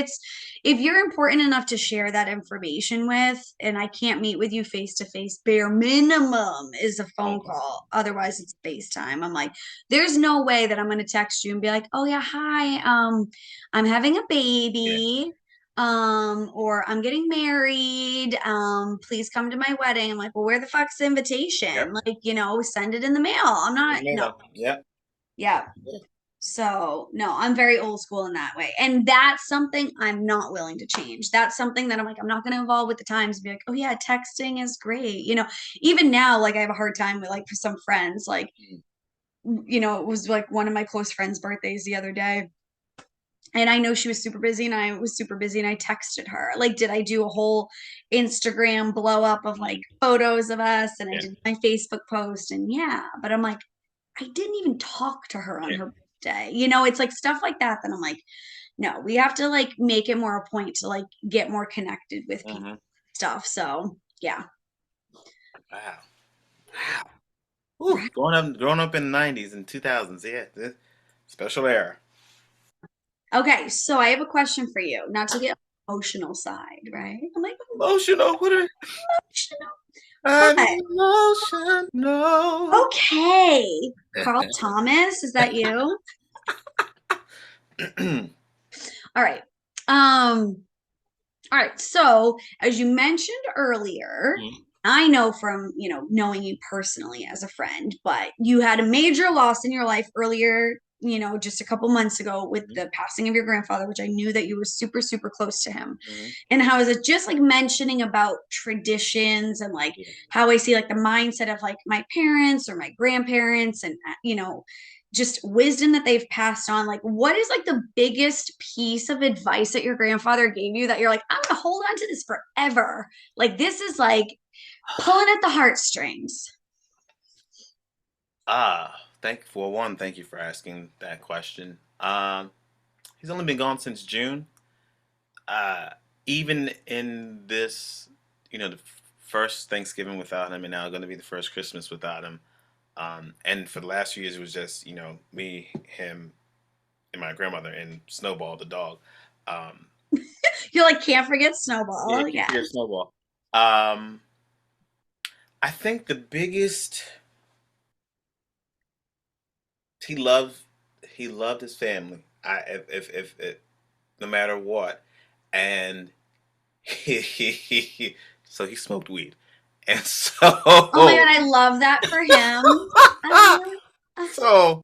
you're important enough to share that information with, and I can't meet with you face to face, bare minimum is a phone Phone call. call. Otherwise it's FaceTime. I'm like, there's no way that I'm gonna text you and be like, oh yeah, hi, I'm having a Yeah. baby. Or I'm getting married. Please come to my wedding. I'm like, well, where the fuck's the invitation? Yep. Like, send it in the mail. I'm not, no. Yep. Yeah. So, no, I'm very old school in that way. And that's something I'm not willing to change. That's something that I'm like, I'm not going to evolve with the times and be like, oh, yeah, texting is great. Even now, like, I have a hard time with, like, for some friends, like, it was like one of my close friends' birthdays the other day. And I know she was super busy and I was super busy and I texted her. Like, did I do a whole Instagram blow up of like Mhm. photos of us? And I Yeah. did my Facebook post. And yeah, but I'm like, I didn't even talk to her on Yeah. her birthday. It's like stuff like that. Then I'm like, no, we have to like make it more a point to like get more connected with people Hmm. stuff. So yeah. Wow. Wow. Ooh, growing up in the '90s and 2000s. Yeah, special era. Okay, so I have a question for you, not to get emotional side, right? I'm like Emotional. What are emotional. I'm But emotional. okay. Carl Thomas, is that you? All right. Um, all right. So, as you mentioned earlier, Mhm. I know from, knowing you personally as a friend, but you had a major loss in your life earlier, just a couple months ago with Mhm. the passing of your grandfather, which I knew that you were super, super close to him. Mhm. And how is it just like mentioning about traditions and like Yeah. how I see like the mindset of like my parents or my grandparents and, just wisdom that they've passed on. Like, what is like the biggest piece of advice that your grandfather gave you that you're like, I'm gonna hold on to this forever? Like, this is like pulling at the heartstrings. Thank you for asking that question. He's only been gone since June. Uh, Even in this, the first Thanksgiving without him, and now going to be the first Christmas without him. And for the last few years, it was just me, him, and my grandmother, and Snowball the dog. Um, You're like, can't forget yeah, Snowball. can't Yeah. forget Snowball. Um, I think the biggest he loved he loved his family. If no matter what, and so he smoked weed, and Oh my God, so I love that for him. I love, so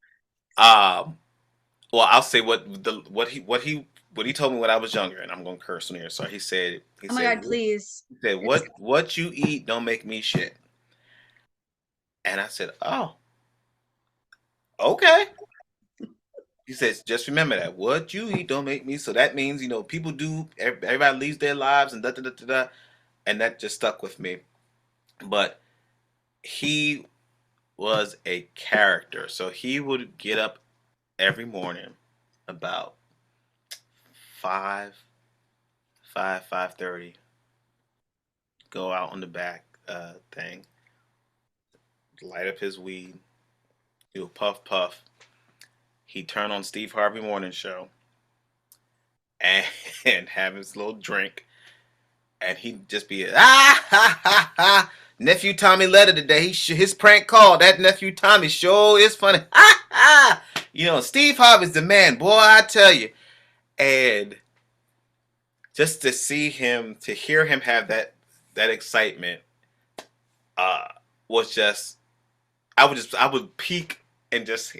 um well, I'll say what he told me when I was younger, and I'm gonna curse on here. So he said he oh my said God, please. he said what you eat don't make me shit, and I said, oh, okay. He says, just remember that what you eat don't make me. So that means people do. Everybody leaves their lives and da da da da da, and that just stuck with me. But he was a character. So he would get up every morning about 5, 5:30, go out on the back thing, light up his weed, do a puff puff. He'd turn on Steve Harvey Morning Show and, and have his little drink, and he'd just be ha ha ha. Nephew Tommy Letter today. His prank call. That nephew Tommy show is funny. Ha ha. Steve Harvey's the man, boy. I tell you. And just to see him, to hear him have that excitement, uh, was just I would peek and just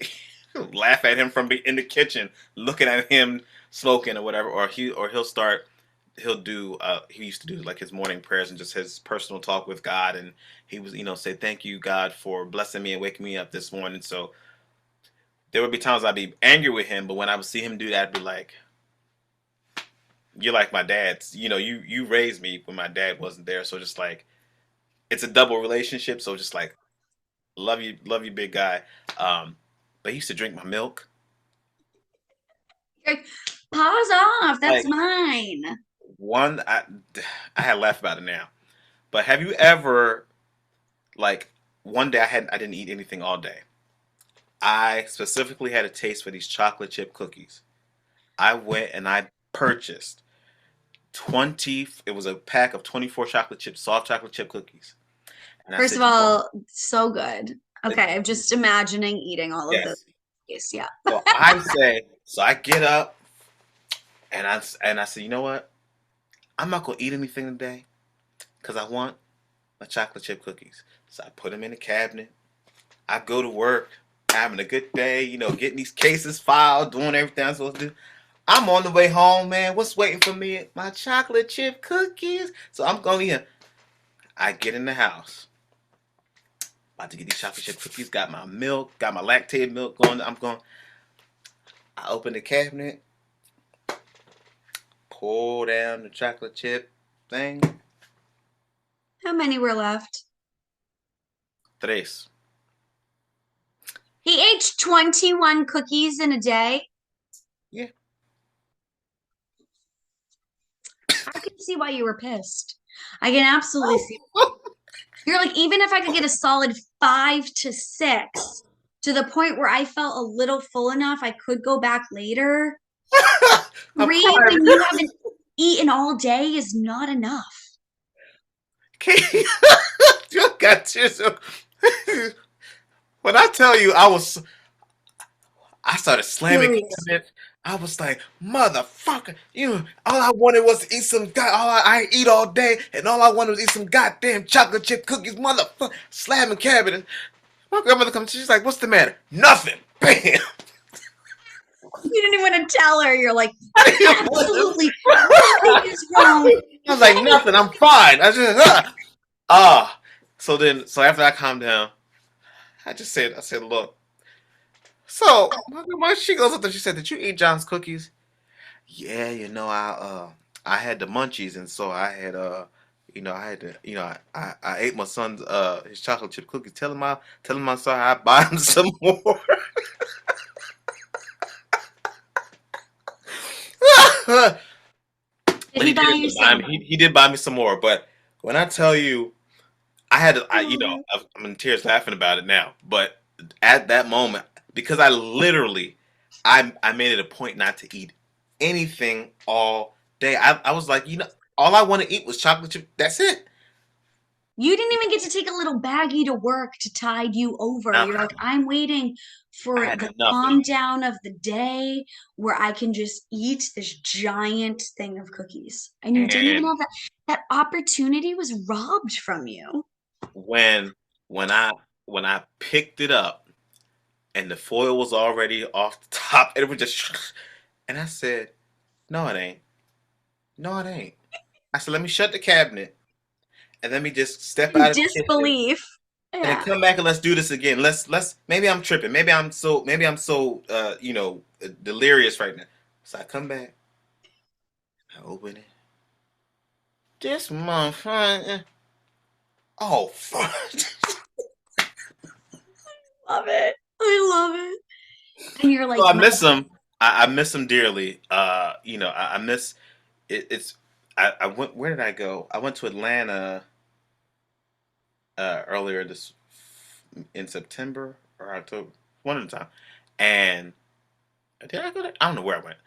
laugh at him from in the kitchen, looking at him smoking or whatever, or he'll do he used to do like his morning prayers and just his personal talk with God, and he was say thank you God for blessing me and waking me up this morning. So there would be times I'd be angry with him, but when I would see him do that, I'd be like, you're like my dad's, you raised me when my dad wasn't there, so just like it's a double relationship. So just like love you big guy. But he used to drink my milk. Like, pause off. That's Like mine. one, I had laughed about it now. But have you ever, like, one day I didn't eat anything all day. I specifically had a taste for these chocolate chip cookies. I went and I purchased 20. It was a pack of 24 soft chocolate chip cookies. And I First said, of all, so good. it- Okay, I'm just imagining eating all of those. yes. Yes, yeah. So I get up and I say, you know what? I'm not gonna eat anything today because I want my chocolate chip cookies. So I put them in the cabinet. I go to work, having a good day, getting these cases filed, doing everything I'm supposed to do. I'm on the way home, man. What's waiting for me? My chocolate chip cookies. So I'm going to I get in the house. About to get these chocolate chip cookies. Got my milk, got my lactated milk going. I open the cabinet, pull down the chocolate chip thing. How many were left? 3. He ate 21 cookies in a day. Yeah. I can see why you were pissed. I can absolutely see. You're like, even if I could get a solid 5 to 6 to the point where I felt a little full enough, I could go back later. 3 when you haven't eaten all day is not enough. Okay. You got yourself. When I tell you, I started slamming it. I was like, motherfucker, all I wanted was to eat I eat all day, and all I wanted was to eat some goddamn chocolate chip cookies, motherfucker, slamming cabinet. My grandmother comes, she's like, what's the matter? Nothing. Bam. You didn't even want to tell her. You're like, absolutely nothing is wrong. I was like, nothing, I'm fine. I just, So after I calmed down, I said, look. So my grandma, she goes up there, she said, did you eat John's cookies? Yeah, I had the munchies, and so I had I had to I ate my son's his chocolate chip cookies. Tell him I saw I buy him some more. Did he buy you some? He did buy me some more, but when I tell you, I'm in tears laughing about it now. But at that moment, because I made it a point not to eat anything all day. I was like, all I want to eat was chocolate chip. That's it. You didn't even get to take a little baggie to work to tide you over. You're like, I'm waiting for the calm down of the day where I can just eat this giant thing of cookies. And you didn't even have that. That opportunity was robbed from you. When I picked it up and the foil was already off the top, it was just, and I said, no, it ain't. No, it ain't. I said, let me shut the cabinet and let me just step out of the kitchen. Disbelief. And then come back and let's do this again. Let's maybe I'm tripping. Maybe I'm so delirious right now. So I come back. I open it. This motherfucker. Oh fuck. love it. I love it. And you're like, So I miss him. I miss him dearly. I miss it. I went. Where did I go? I went to Atlanta earlier this in September or October, one at a time. And did I go there? I don't know where I went.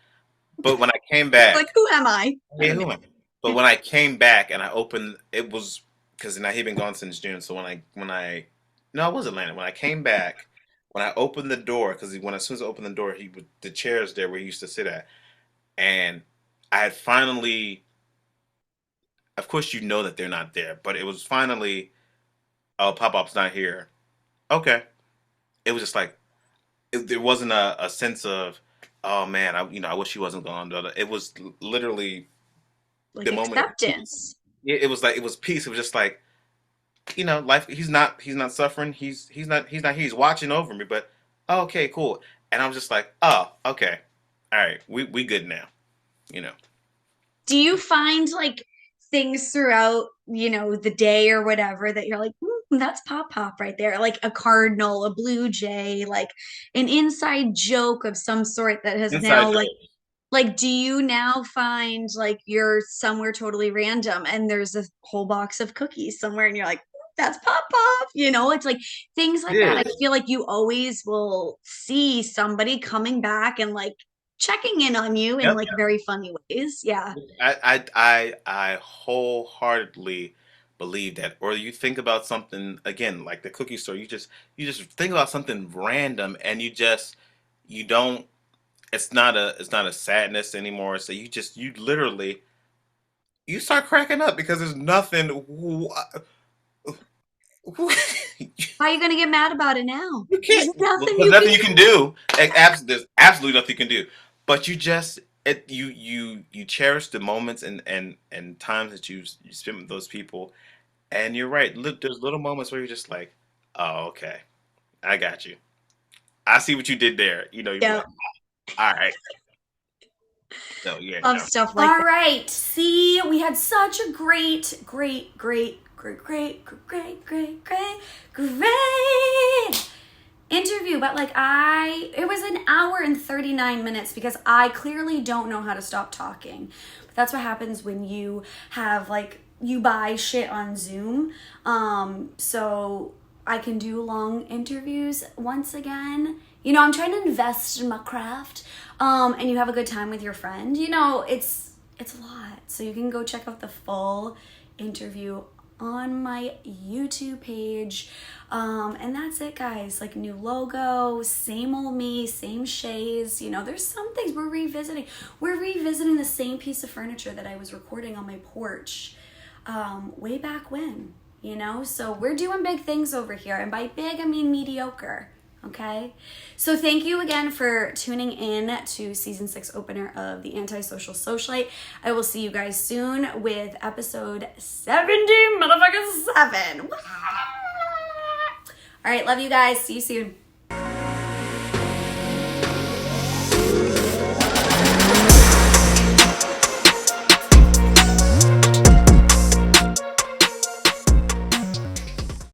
But when I came back, like, who am I? yeah, who am I? But when I came back and I opened, it was because now he'd been gone since June. So when I no, I was Atlanta. When I came back, when I opened the door, because when as soon as I opened the door, he would the chairs there where he used to sit at, and I had finally, of course, you know that they're not there, but it was finally, oh, Pop Pop's not here. Okay, it was just like there wasn't a sense of, oh man, I wish he wasn't gone. It was literally Like the moment of peace. acceptance. It was like it was peace. It was just like life. He's not suffering. He's watching over me. But oh, okay, cool. And I was just like, oh, okay, all right, we good now. You know. Do you find like things throughout, the day or whatever that you're like, that's Pop Pop right there? Like a cardinal, a blue jay, like an inside joke of some sort that has Inside now joke. like, do you now find like you're somewhere totally random and there's a whole box of cookies somewhere and you're like, that's Pop Pop? It's like things like that. I It is. feel like you always will see somebody coming back and like checking in on you in Yep. like very funny ways. Yeah. I wholeheartedly believe that. Or you think about something again, like the cookie store. You just think about something random, and you don't. It's not a sadness anymore. So you literally you start cracking up because there's nothing. How are you gonna get mad about it now? You There's can't. nothing There's you nothing can you can do. do. There's absolutely nothing you can do. But you cherish the moments and times that you spend with those people. And you're right. Look, there's little moments where you're just like, oh, okay, I got you. I see what you did there. You'd be Yeah. like, all right. So yeah, Love no. stuff like All that. right. See, we had such a great, great, great, great, great, great, great, great, great interview. But it was an hour and 39 minutes because I clearly don't know how to stop talking. But that's what happens when you have you buy shit on Zoom. So I can do long interviews once again. I'm trying to invest in my craft. And you have a good time with your friend. It's a lot. So you can go check out the full interview on my YouTube page. And that's it, guys. New logo, same old me, same shays. There's some things we're revisiting. We're revisiting the same piece of furniture that I was recording on my porch way back when. So we're doing big things over here. And by big, I mean mediocre. Okay, so thank you again for tuning in to season 6 opener of the Antisocial Socialite. I will see you guys soon with episode 70 motherfucking 7. All right, love you guys. See you soon.